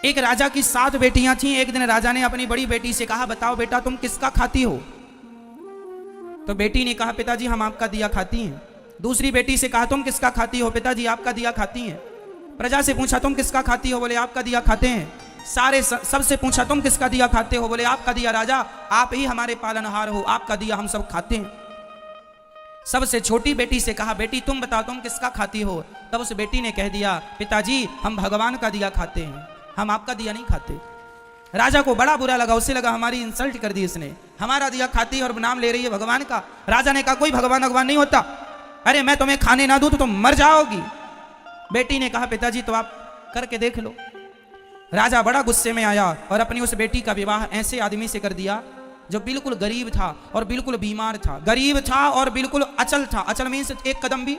एक राजा की 7 बेटियां थीं। एक दिन राजा ने अपनी बड़ी बेटी से कहा, बताओ बेटा तुम किसका खाती हो? तो बेटी ने कहा, पिताजी हम आपका दिया खाती हैं। दूसरी बेटी से कहा, तुम किसका खाती हो? पिताजी आपका दिया खाती हैं। प्रजा से पूछा, तुम किसका खाती हो? बोले आपका दिया खाते हैं। सबसे पूछा, तुम किसका दिया खाते हो? बोले आपका दिया राजा, आप ही हमारे पालनहार हो, आपका दिया हम सब खाते हैं। सबसे छोटी बेटी से कहा, बेटी तुम बताओ तुम किसका खाती हो? तब उस बेटी ने कह दिया, पिताजी हम भगवान का दिया खाते हैं, हम आपका दिया नहीं खाते। राजा को बड़ा बुरा लगा, उसे लगा हमारी इंसल्ट कर दी इसने, हमारा दिया खाती है और नाम ले रही है भगवान का। राजा ने कहा, कोई भगवान भगवान नहीं होता, अरे मैं तुम्हें खाने ना दूं तो तुम मर जाओगी। बेटी ने कहा, पिताजी तो आप करके देख लो। राजा बड़ा गुस्से में आया और अपनी उस बेटी का विवाह ऐसे आदमी से कर दिया जो बिल्कुल गरीब था और बिल्कुल बीमार था। गरीब था और बिल्कुल अचल था। अचल मीन्स एक कदम भी।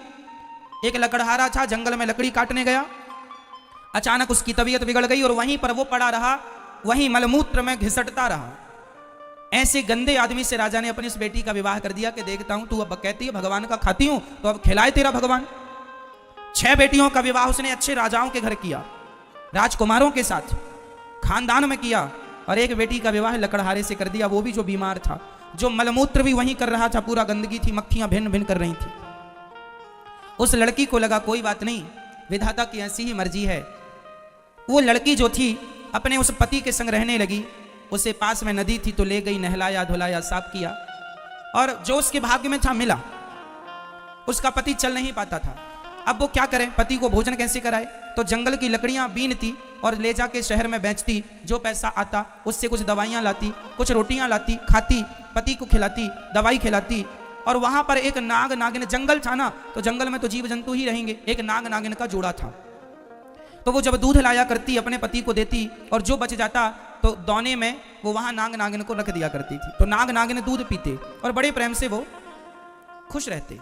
एक लकड़हारा था, जंगल में लकड़ी काटने गया, अचानक उसकी तबीयत बिगड़ गई और वहीं पर वो पड़ा रहा, वहीं मलमूत्र में घिसटता रहा। ऐसे गंदे आदमी से राजा ने अपनी इस बेटी का विवाह कर दिया कि देखता हूं तू अब कहती है भगवान का खाती हूं तो अब खिलाए तेरा भगवान। 6 बेटियों का विवाह उसने अच्छे राजाओं के घर किया, राजकुमारों के साथ खानदान में किया, और एक बेटी का विवाह लकड़हारे से कर दिया, वो भी जो बीमार था, जो मलमूत्र भी वहीं कर रहा था, पूरा गंदगी थी, मक्खियां भिन्न भिन्न कर रही थी। उस लड़की को लगा कोई बात नहीं, विधाता की ऐसी ही मर्जी है। वो लड़की जो थी अपने उस पति के संग रहने लगी। उसे पास में नदी थी तो ले गई, नहलाया धुलाया साफ किया, और जो उसके भाग्य में था मिला। उसका पति चल नहीं पाता था, अब वो क्या करे, पति को भोजन कैसे कराए? तो जंगल की लकड़ियां बीनती और ले जाके शहर में बेचती, जो पैसा आता उससे कुछ दवाइयां लाती, कुछ रोटियां लाती, खाती, पति को खिलाती, दवाई खिलाती। और वहां पर एक नाग नागिन, जंगल था ना तो जंगल में तो जीव जंतु ही रहेंगे, एक नाग नागिन का जोड़ा था। तो वो जब दूध लाया करती अपने पति को देती, और जो बच जाता तो दौने में वो वहां नाग नागिन को रख दिया करती थी। तो नाग नागिन दूध पीते और बड़े प्रेम से वो खुश रहते।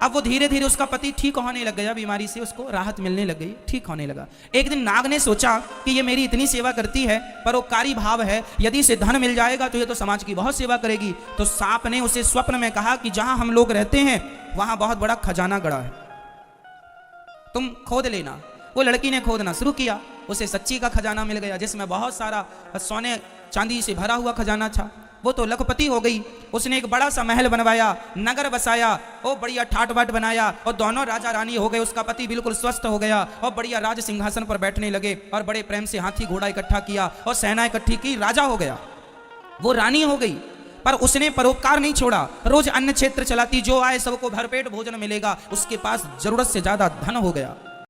अब वो धीरे धीरे उसका पति ठीक होने लग गया, बीमारी से उसको राहत मिलने लग गई, ठीक होने लगा। एक दिन नाग ने सोचा कि ये मेरी इतनी सेवा करती है, परोपकारी भाव है, यदि इसे धन मिल जाएगा तो ये तो समाज की बहुत सेवा करेगी। तो सांप ने उसे स्वप्न में कहा कि जहां हम लोग रहते हैं वहां बहुत बड़ा खजाना गड़ा है, तुम खोद लेना। वो लड़की ने खोदना शुरू किया, उसे सच्ची का खजाना मिल गया, जिसमें बहुत सारा सोने चांदी से भरा हुआ खजाना था। वो तो लखपति हो गई। उसने एक बड़ा सा महल बनवाया, नगर बसाया, और बढ़िया ठाट बाट बनाया, और दोनों राजा रानी हो गए। उसका पति बिल्कुल स्वस्थ हो गया और बढ़िया राज सिंहासन पर बैठने लगे, और बड़े प्रेम से हाथी घोड़ा इकट्ठा किया और सेना इकट्ठी की, राजा हो गया। वो रानी हो गई, पर उसने परोपकार नहीं छोड़ा। रोज अन्न क्षेत्र चलाती, जो आए सबको भरपेट भोजन मिलेगा, उसके पास जरूरत से ज्यादा धन हो गया।